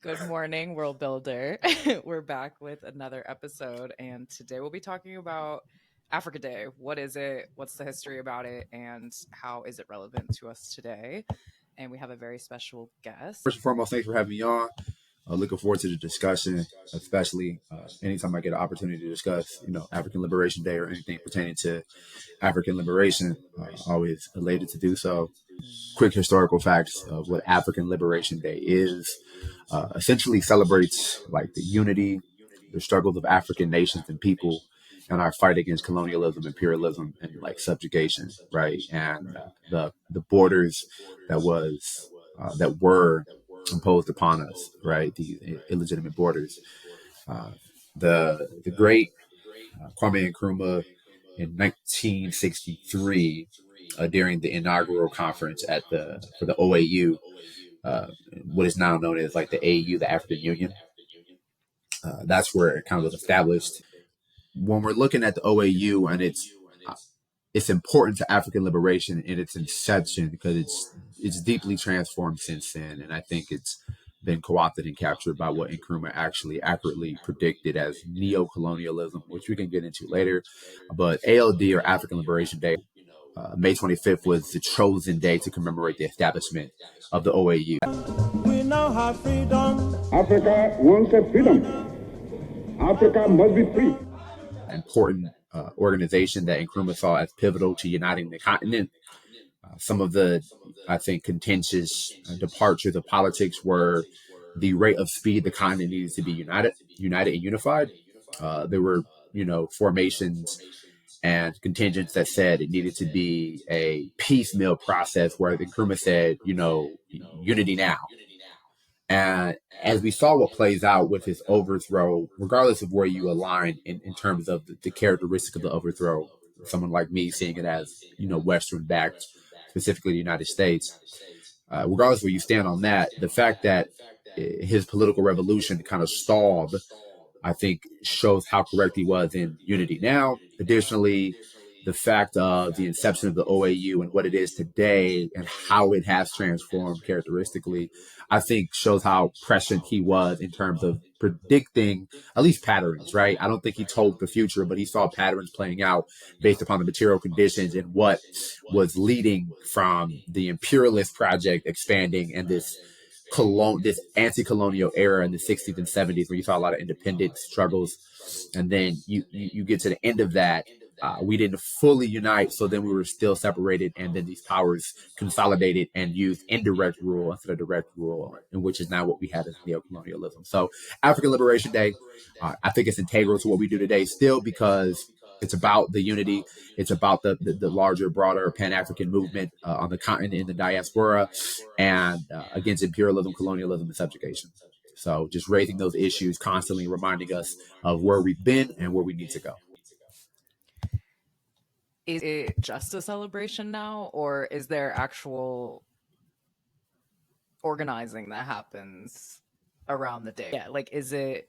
Good morning, world builder. We're back with another episode, and today we'll be talking about Africa Day. What is it? What's the history about it? And how is it relevant to us today? And we have a very special guest. First and foremost, thanks for having me on. Looking forward to the discussion, especially anytime I get an opportunity to discuss, African Liberation Day or anything pertaining to African liberation. Always elated to do so. Quick historical facts of what African Liberation Day is. Essentially celebrates like the unity, the struggles of African nations and people, and our fight against colonialism, imperialism, and like subjugation, right? And the borders that were imposed upon us, right? The illegitimate borders. The great Kwame Nkrumah in 1963 during the inaugural conference for the OAU, what is now known as like the AU, the African Union. That's where it kind of was established. When we're looking at the OAU and it's important to African liberation in its inception because it's deeply transformed since then, and I think it's been co-opted and captured by what Nkrumah actually accurately predicted as neo-colonialism, which we can get into later. But ALD, or African Liberation Day, May 25th was the chosen day to commemorate the establishment of the OAU. We now have freedom. Africa wants a freedom. Africa must be free. Important organization that Nkrumah saw as pivotal to uniting the continent. Some of the, I think, contentious departures of politics were the rate of speed the continent needed to be united and unified. There were, formations and contingents that said it needed to be a piecemeal process, where Nkrumah said, unity now. And as we saw what plays out with his overthrow, regardless of where you align in terms of the characteristic of the overthrow, someone like me seeing it as, Western backed, specifically the United States, regardless of where you stand on that, the fact that his political revolution kind of stalled, I think, shows how correct he was in unity now. Additionally, the fact of the inception of the OAU and what it is today and how it has transformed characteristically, I think shows how prescient he was in terms of predicting at least patterns, right? I don't think he told the future, but he saw patterns playing out based upon the material conditions and what was leading from the imperialist project expanding and this anti-colonial era in the 60s and 70s, where you saw a lot of independent struggles. And then you get to the end of that. We didn't fully unite, so then we were still separated, and then these powers consolidated and used indirect rule instead of direct rule, and which is now what we have as neocolonialism. So African Liberation Day, I think it's integral to what we do today still, because it's about the unity. It's about the larger, broader Pan-African movement on the continent, in the diaspora, and against imperialism, colonialism, and subjugation. So just raising those issues, constantly reminding us of where we've been and where we need to go. Is it just a celebration now, or is there actual organizing that happens around the day? Yeah, like, is it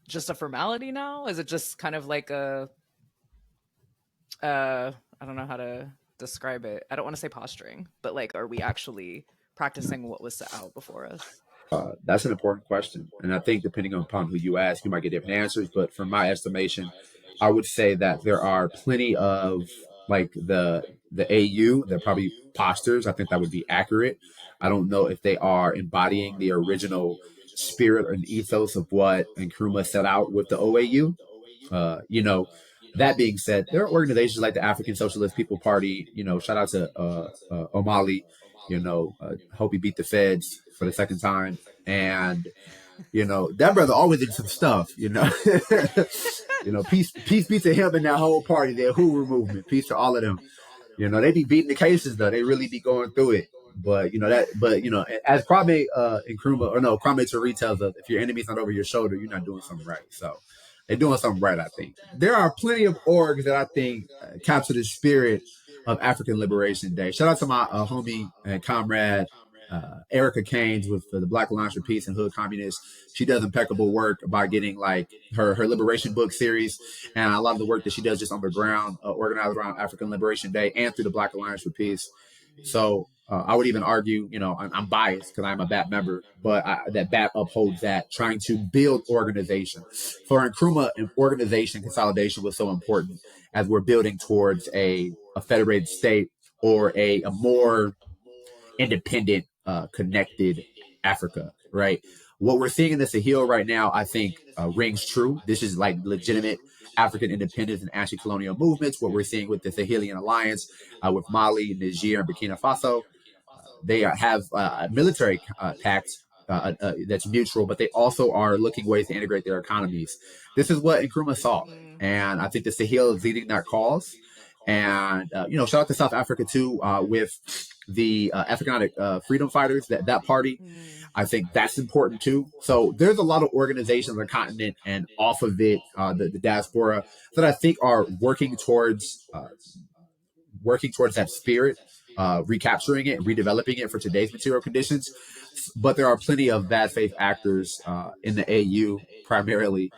just a formality now? Is it just kind of like I don't know how to describe it. I don't want to say posturing, but like, are we actually practicing what was set out before us? That's an important question. And I think depending upon who you ask, you might get different answers. But from my estimation, I would say that there are plenty of like the AU, they're probably postures. I think that would be accurate. I don't know if they are embodying the original spirit and ethos of what Nkrumah set out with the OAU. That being said, there are organizations like the African Socialist People Party. Shout out to O'Malley. Hope he beat the feds for the second time. And that brother always did some stuff. Peace be to him and that whole party, their Hoover movement. Peace to all of them. They be beating the cases though. They really be going through it. But as Kwame Ture tells us, if your enemy's not over your shoulder, you're not doing something right. So they're doing something right, I think. There are plenty of orgs that I think capture the spirit of African Liberation Day. Shout out to my homie and comrade, Erica Keynes with the Black Alliance for Peace and Hood Communists. She does impeccable work by getting like her liberation book series and a lot of the work that she does just on the ground, organized around African Liberation Day and through the Black Alliance for Peace. So I would even argue, I'm biased because I'm a BAP member, but that BAP upholds that, trying to build organization. For Nkrumah, organization consolidation was so important as we're building towards a federated state or a more independent, connected Africa, right? What we're seeing in the Sahel right now, I think, rings true. This is like legitimate African independence and anti-colonial movements. What we're seeing with the Sahelian alliance with Mali, Niger, and Burkina Faso, they have a military pact that's mutual, but they also are looking ways to integrate their economies. This is what Nkrumah saw, and I think the Sahel is leading that cause. And shout out to South Africa too, with the African freedom fighters, that party. I think that's important too. So there's a lot of organizations on the continent and off of it, the diaspora, that I think are working towards that spirit, recapturing it, redeveloping it for today's material conditions. But there are plenty of bad faith actors in the AU primarily,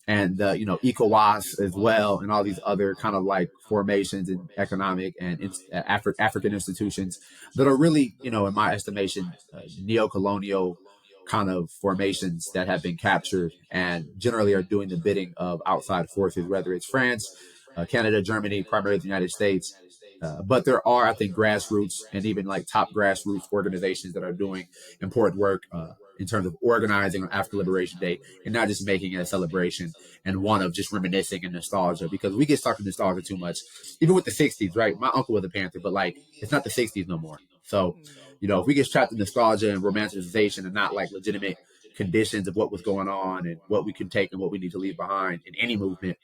and ECOWAS as well, and all these other kind of like formations and economic and African institutions that are really, in my estimation, neo-colonial kind of formations that have been captured and generally are doing the bidding of outside forces, whether it's France, Canada, Germany, primarily the United States. But there are, I think, grassroots and even like top grassroots organizations that are doing important work in terms of organizing on African Liberation Day and not just making it a celebration and one of just reminiscing and nostalgia, because we get stuck in nostalgia too much. Even with the 60s, right? My uncle was a Panther, but like, it's not the 60s no more. So, if we get trapped in nostalgia and romanticization and not like legitimate conditions of what was going on and what we can take and what we need to leave behind in any movement,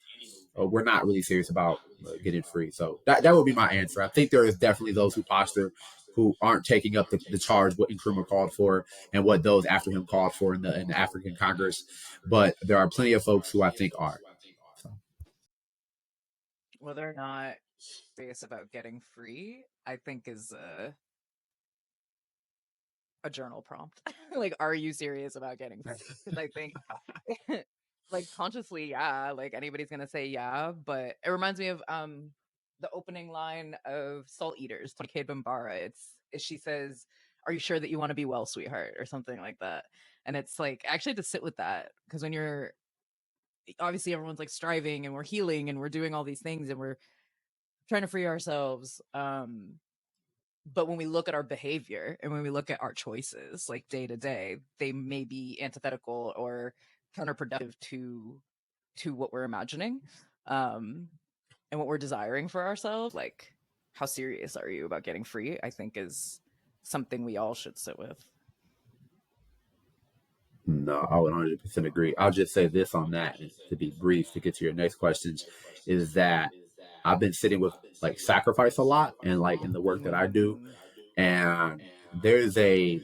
we're not really serious about getting free. So that would be my answer. I think there is definitely those who posture who aren't taking up the charge what Nkrumah called for and what those after him called for in the African Congress. But there are plenty of folks who I think are. So. Whether or not serious about getting free, I think is a journal prompt. Like, are you serious about getting free? Because I think like consciously, yeah, like anybody's gonna say yeah, but it reminds me of the opening line of Salt Eaters, Kid Bambara. She says, "Are you sure that you want to be well, sweetheart?" or something like that. And it's like actually to sit with that, because when you're obviously everyone's like striving and we're healing and we're doing all these things and we're trying to free ourselves. But when we look at our behavior and when we look at our choices, like day to day, they may be antithetical or counterproductive to what we're imagining, and what we're desiring for ourselves. Like, how serious are you about getting free? I think is something we all should sit with. No, I would 100% agree. I'll just say this on that, to be brief, to get to your next questions, is that I've been sitting with like sacrifice a lot and like in the work that I do. And there's a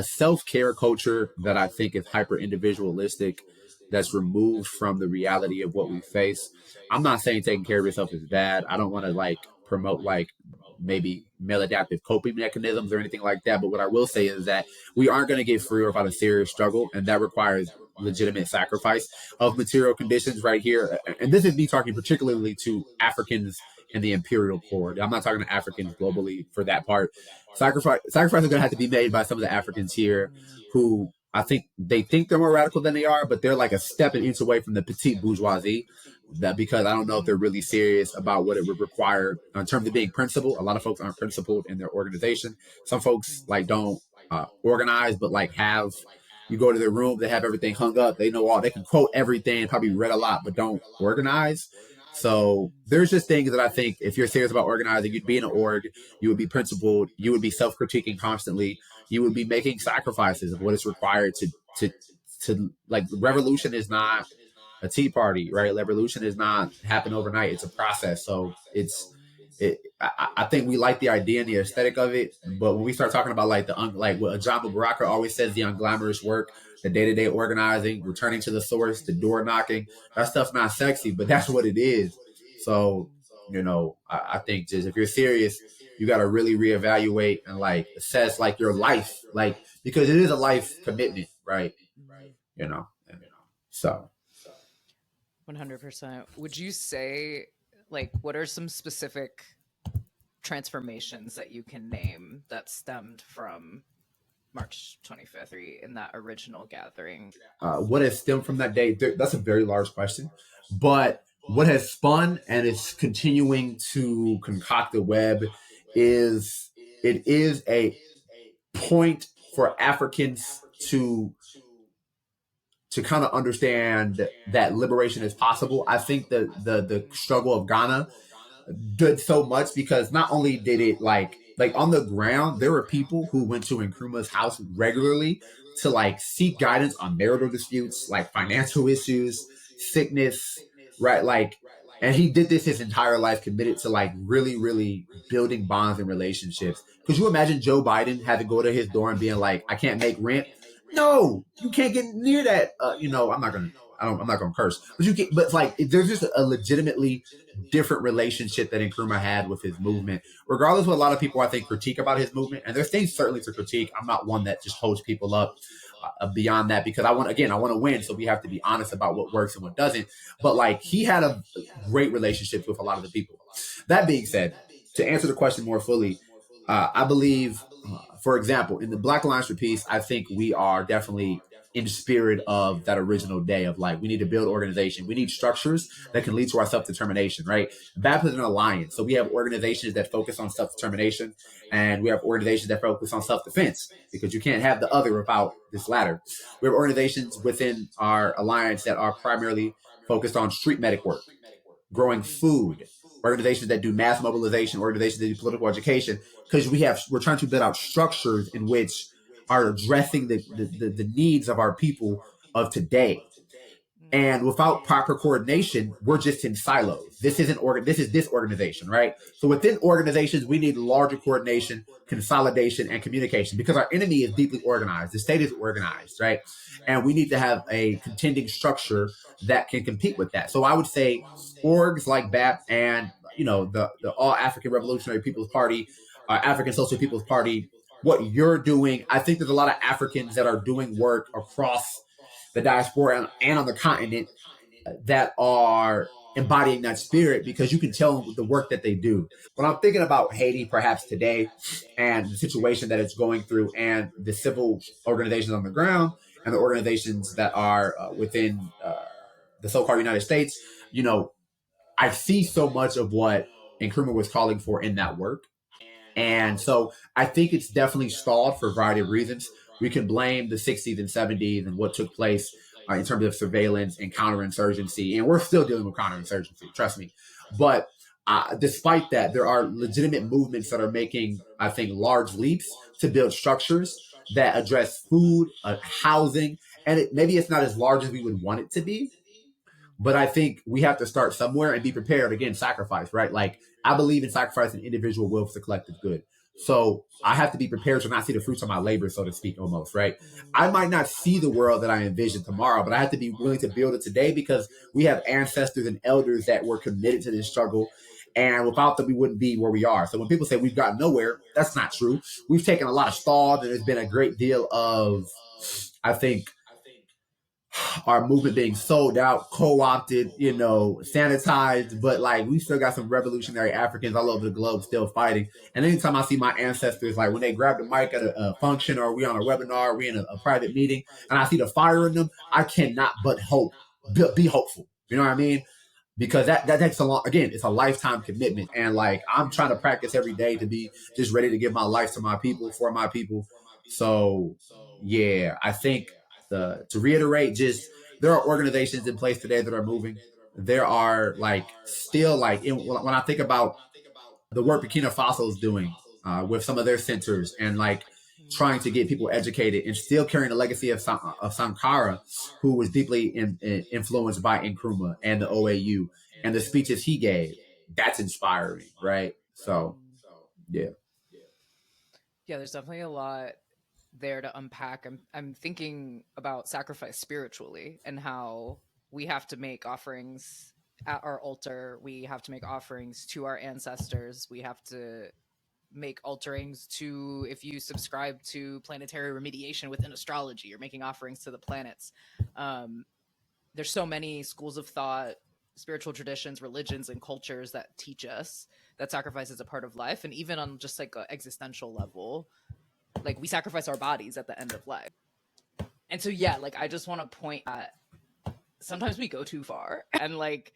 self-care culture that I think is hyper individualistic, that's removed from the reality of what we face. I'm not saying taking care of yourself is bad. I don't want to like promote like maybe maladaptive coping mechanisms or anything like that. But what I will say is that we aren't going to get free without a serious struggle, and that requires legitimate sacrifice of material conditions right here. And this is me talking particularly to Africans in the imperial core. I'm not talking to Africans globally for that part. Sacrifice is going to have to be made by some of the Africans here who I think they think they're more radical than they are, but they're like a step an inch away from the petite bourgeoisie. That because I don't know if they're really serious about what it would require in terms of being principled. A lot of folks aren't principled in their organization. Some folks like don't organize, but like have. You go to their room, they have everything hung up. They know all. They can quote everything, probably read a lot, but don't organize. So there's just things that I think if you're serious about organizing, you'd be in an org, you would be principled, you would be self-critiquing constantly, you would be making sacrifices of what is required to like revolution is not a tea party, right? Revolution is not happen overnight. It's a process. So I think we like the idea and the aesthetic of it, but when we start talking about like like what Ajambo Baraka always says, the unglamorous work, the day-to-day organizing, returning to the source, the door knocking, that stuff's not sexy, but that's what it is. So, I think just if you're serious, you got to really reevaluate and like assess like your life, like, because it is a life commitment, right? So 100%. Would you say, like, what are some specific transformations that you can name that stemmed from March 25th in that original gathering? What has stemmed from that day? That's a very large question. But what has spun and is continuing to concoct the web is it is a point for Africans to kind of understand that liberation is possible. I think the struggle of Ghana did so much because not only did it like on the ground, there were people who went to Nkrumah's house regularly to like seek guidance on marital disputes, like financial issues, sickness, right? Like, and he did this his entire life, committed to like really, really building bonds and relationships. Could you imagine Joe Biden had to go to his door and being like, "I can't make rent"? No, you can't get near that. I'm not gonna. I'm not gonna curse, but you can. But like, there's just a legitimately different relationship that Nkrumah had with his movement, regardless of what a lot of people I think critique about his movement. And there's things certainly to critique. I'm not one that just holds people up beyond that because I want to win. So we have to be honest about what works and what doesn't. But like, he had a great relationship with a lot of the people. That being said, to answer the question more fully, I believe, for example, in the Black Alliance for Peace, I think we are definitely in the spirit of that original day of like, we need to build organization. We need structures that can lead to our self-determination, right? Baptist and Alliance. So we have organizations that focus on self-determination and we have organizations that focus on self-defense because you can't have the other without this latter. We have organizations within our alliance that are primarily focused on street medic work, growing food, organizations that do mass mobilization, organizations that do political education, because we're trying to build out structures in which are addressing the needs of our people of today. And without proper coordination, we're just in silos. This is this organization, right? So within organizations, we need larger coordination, consolidation, and communication because our enemy is deeply organized. The state is organized, right? And we need to have a contending structure that can compete with that. So I would say orgs like BAP and the All African Revolutionary People's Party, African Social People's Party, what you're doing, I think there's a lot of Africans that are doing work across the diaspora and on the continent that are embodying that spirit because you can tell the work that they do. When I'm thinking about Haiti, perhaps today, and the situation that it's going through, and the civil organizations on the ground, and the organizations that are within the so-called United States, I see so much of what Nkrumah was calling for in that work. And so I think it's definitely stalled for a variety of reasons. We can blame the 60s and 70s and what took place in terms of surveillance and counterinsurgency. And we're still dealing with counterinsurgency, trust me. But despite that, there are legitimate movements that are making, I think, large leaps to build structures that address food, housing. And maybe it's not as large as we would want it to be. But I think we have to start somewhere and be prepared. Again, sacrifice, right? Like, I believe in sacrificing individual will for the collective good. So I have to be prepared to not see the fruits of my labor, so to speak, almost, right? I might not see the world that I envision tomorrow, but I have to be willing to build it today because we have ancestors and elders that were committed to this struggle. And without them, we wouldn't be where we are. So when people say we've gotten nowhere, that's not true. We've taken a lot of stalls, and there's been a great deal of, I think, our movement being sold out, co-opted, sanitized, but like we still got some revolutionary Africans all over the globe still fighting. And anytime I see my ancestors, like when they grab the mic at a function or we on a webinar, or we in a private meeting, and I see the fire in them, I cannot but be hopeful. You know what I mean? Because that takes it's a lifetime commitment. And like, I'm trying to practice every day to be just ready to give my life to my people, for my people. So yeah, I think to reiterate, just there are organizations in place today that are moving. There are like still like when I think about the work Burkina Faso is doing with some of their centers and like trying to get people educated and still carrying the legacy of Sankara, who was deeply influenced by Nkrumah and the OAU and the speeches he gave. That's inspiring, right? So, yeah. Yeah, there's definitely a lot there to unpack. I'm thinking about sacrifice spiritually and how we have to make offerings at our altar. We have to make offerings to our ancestors. We have to make alterings to, if you subscribe to planetary remediation within astrology, you're making offerings to the planets. There's so many schools of thought, spiritual traditions, religions, and cultures that teach us that sacrifice is a part of life. And even on just like an existential level, like we sacrifice our bodies at the end of life. And so, yeah, like I just want to point at sometimes we go too far and like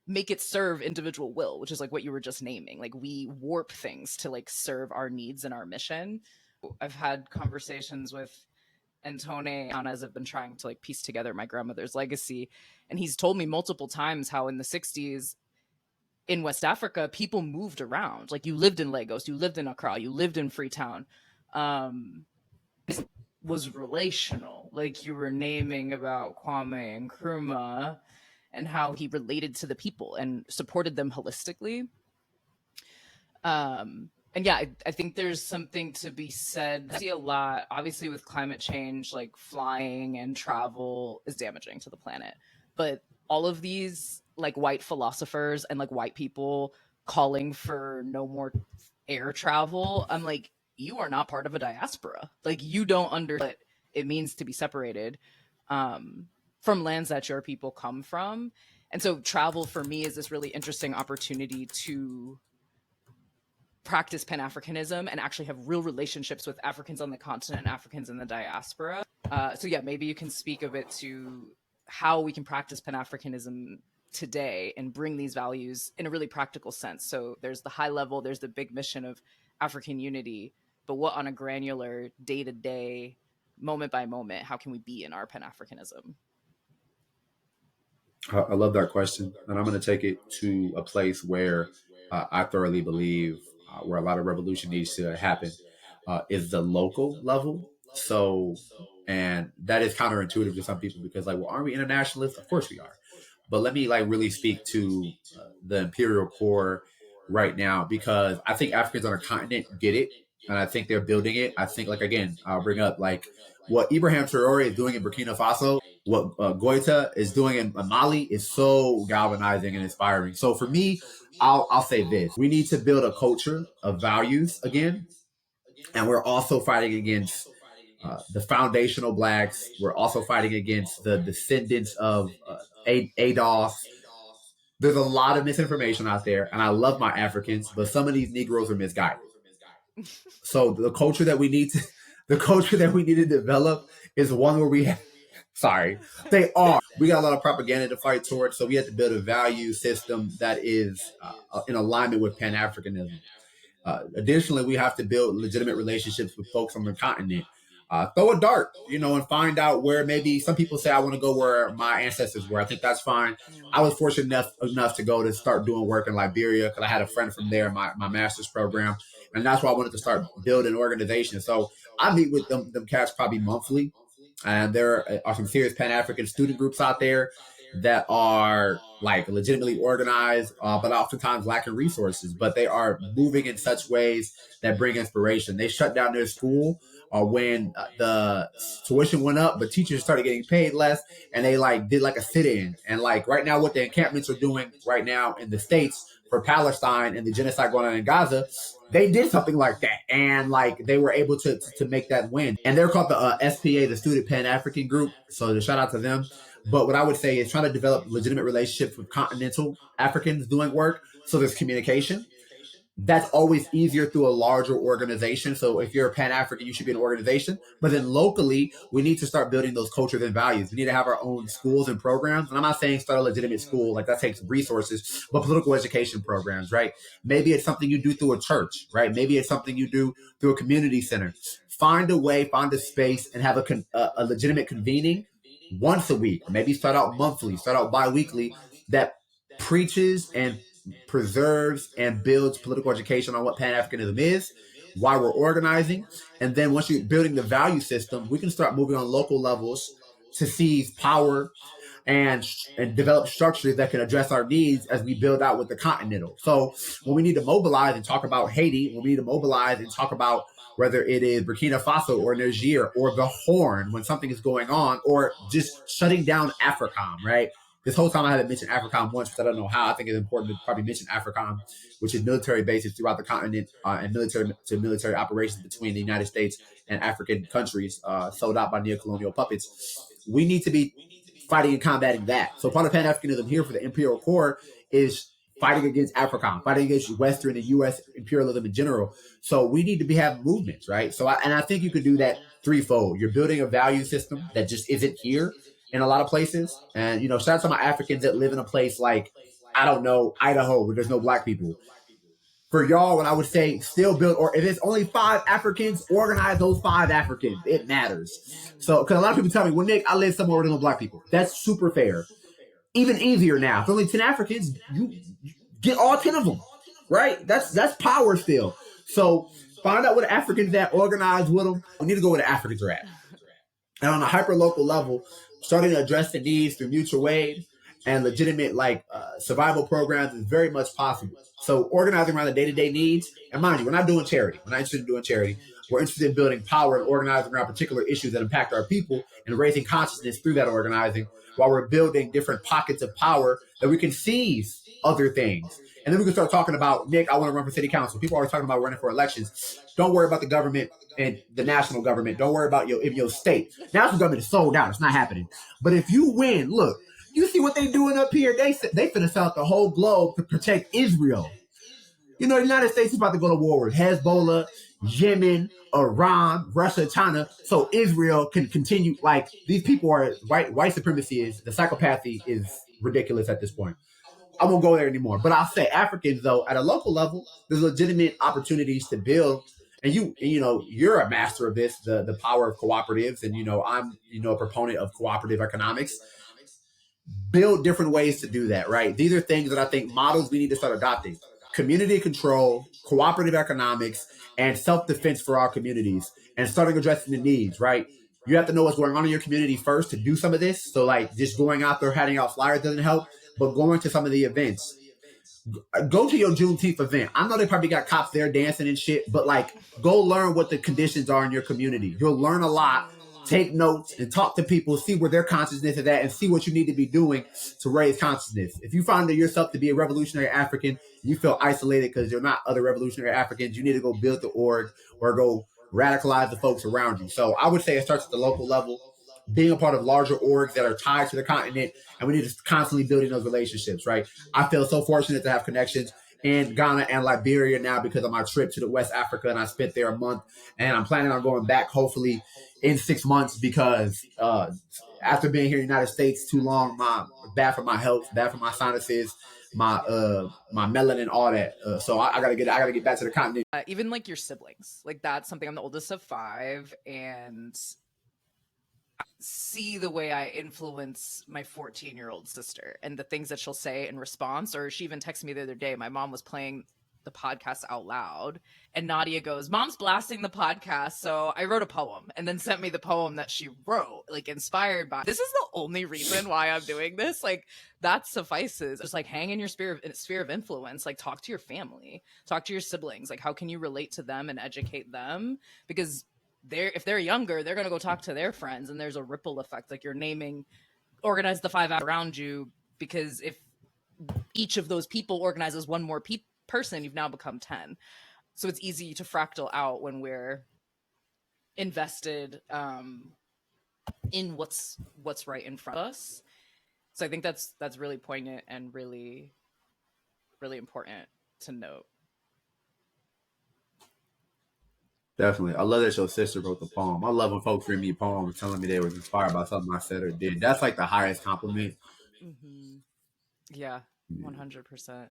make it serve individual will, which is like what you were just naming. Like we warp things to like serve our needs and our mission. I've had conversations with Antone as I've been trying to like piece together my grandmother's legacy. And he's told me multiple times how in the 60s in West Africa, people moved around. Like you lived in Lagos, you lived in Accra, you lived in Freetown. It was relational. Like you were naming about Kwame and Nkrumah and how he related to the people and supported them holistically. And yeah, I think there's something to be said. I see a lot, obviously, with climate change, like flying and travel is damaging to the planet. But all of these like white philosophers and like white people calling for no more air travel, I'm like, you are not part of a diaspora. Like you don't understand what it means to be separated from lands that your people come from. And so travel for me is this really interesting opportunity to practice Pan-Africanism and actually have real relationships with Africans on the continent and Africans in the diaspora. So yeah, maybe you can speak a bit to how we can practice Pan-Africanism today and bring these values in a really practical sense. So there's the high level, there's the big mission of African unity, but what on a granular day-to-day, moment by moment, how can we be in our Pan-Africanism? I love that question. And I'm going to take it to a place where I thoroughly believe where a lot of revolution needs to happen is the local level. So, and that is counterintuitive to some people because like, well, aren't we internationalists? Of course we are. But let me like really speak to the imperial core right now, because I think Africans on our continent get it. And I think they're building it. I think like, again, I'll bring up like what Ibrahim Traore is doing in Burkina Faso, what Goita is doing in Mali is so galvanizing and inspiring. So for me, I'll say this. We need to build a culture of values again. And we're also fighting against the foundational blacks. We're also fighting against the descendants of ADOS. There's a lot of misinformation out there. And I love my Africans, but some of these Negroes are misguided. So the culture that we need to develop is one where we they are. We got a lot of propaganda to fight towards, so we have to build a value system that is in alignment with Pan-Africanism. Additionally, we have to build legitimate relationships with folks on the continent. Throw a dart, and find out where maybe some people say I want to go where my ancestors were. I think that's fine. I was fortunate enough to go to start doing work in Liberia because I had a friend from there in my master's program, and that's why I wanted to start building organizations. So I meet with them cats probably monthly. And there are some serious Pan-African student groups out there that are like legitimately organized, but oftentimes lacking resources. But they are moving in such ways that bring inspiration. They shut down their school when the tuition went up, but teachers started getting paid less, and they like did like a sit-in. And like right now, what the encampments are doing right now in the States for Palestine and the genocide going on in Gaza, they did something like that, and like they were able to make that win. And they're called the SPA, the Student Pan-African Group. So the shout out to them. But what I would say is trying to develop legitimate relationships with continental Africans doing work. So there's communication. That's always easier through a larger organization. So if you're a Pan-African, you should be an organization. But then locally, we need to start building those cultures and values. We need to have our own schools and programs. And I'm not saying start a legitimate school, like that takes resources, but political education programs, right? Maybe it's something you do through a church, right? Maybe it's something you do through a community center. Find a way, find a space, and have a legitimate convening once a week. Maybe start out monthly, start out bi-weekly, that preaches and preserves and builds political education on what Pan-Africanism is, why we're organizing. And then once you're building the value system, we can start moving on local levels to seize power and develop structures that can address our needs as we build out with the continental. So when we need to mobilize and talk about Haiti, when we need to mobilize and talk about whether it is Burkina Faso or Niger or the Horn when something is going on, or just shutting down AFRICOM, right? This whole time I haven't mentioned AFRICOM once, because I don't know how. I think it's important to probably mention AFRICOM, which is military bases throughout the continent and military operations between the United States and African countries sold out by neocolonial puppets. We need to be fighting and combating that. So part of Pan-Africanism here for the imperial core is fighting against AFRICOM, fighting against Western and U.S. imperialism in general. So we need to be having movements, right? So I think you could do that threefold. You're building a value system that just isn't here in a lot of places. And, shout out to my Africans that live in a place like, I don't know, Idaho, where there's no black people. For y'all, what I would say, still build, or if it's only 5 Africans, organize those 5 Africans. It matters. So, because a lot of people tell me, well, Nick, I live somewhere where there's no black people. That's super fair. Even easier now. If only 10 Africans, you get all 10 of them, right? That's power still. So find out what Africans that organize with them. We need to go where the Africans are at. And on a hyper-local level, starting to address the needs through mutual aid and legitimate survival programs is very much possible. So organizing around the day-to-day needs, and mind you, we're not doing charity. We're not interested in doing charity. We're interested in building power and organizing around particular issues that impact our people and raising consciousness through that organizing while we're building different pockets of power that we can seize other things. And then we can start talking about, Nick, I want to run for city council. People are always talking about running for elections. Don't worry about the government and the national government. Don't worry about your state. National government is sold out. It's not happening. But if you win, look, you see what they doing up here? They finna sell out the whole globe to protect Israel. The United States is about to go to war with Hezbollah, Yemen, Iran, Russia, China, so Israel can continue. Like, these people are white supremacy is the psychopathy is ridiculous at this point. I won't go there anymore. But I'll say Africans, though, at a local level, there's legitimate opportunities to build. And you're a master of this, the power of cooperatives, and I'm a proponent of cooperative economics. Build different ways to do that, right? These are things that I think models we need to start adopting. Community control, cooperative economics, and self-defense for our communities, and starting addressing the needs, right? You have to know what's going on in your community first to do some of this. So just going out there handing out flyers doesn't help, but going to some of the events. Go to your Juneteenth event. I know they probably got cops there dancing and shit, but go learn what the conditions are in your community. You'll learn a lot. Take notes and talk to people, see where their consciousness is at, and see what you need to be doing to raise consciousness. If you find yourself to be a revolutionary African, you feel isolated because you're not other revolutionary Africans, you need to go build the org or go radicalize the folks around you. So I would say it starts at the local level, being a part of larger orgs that are tied to the continent, and we need to constantly building those relationships, right? I feel so fortunate to have connections in Ghana and Liberia now because of my trip to the West Africa, and I spent there a month, and I'm planning on going back hopefully in 6 months because after being here in the United States too long, bad for my health, bad for my sinuses, my melanin, all that. So I gotta get back to the continent. Even your siblings, that's something. I'm the oldest of 5, and see the way I influence my 14-year-old sister and the things that she'll say in response. Or she even texted me the other day. My mom was playing the podcast out loud, and Nadia goes, "Mom's blasting the podcast." So I wrote a poem and then sent me the poem that she wrote, inspired by. This is the only reason why I'm doing this. That suffices. Just hang in your sphere of influence. Talk to your family, talk to your siblings. How can you relate to them and educate them? Because if they're younger, they're going to go talk to their friends, and there's a ripple effect. You're naming, organize the 5 around you, because if each of those people organizes one more person, you've now become 10. So it's easy to fractal out when we're invested in what's right in front of us. So I think that's really poignant and really, really important to note. Definitely. I love that your sister wrote the poem. I love when folks read me poems telling me they were inspired by something I said or did. That's the highest compliment. Mm-hmm. Yeah, 100%.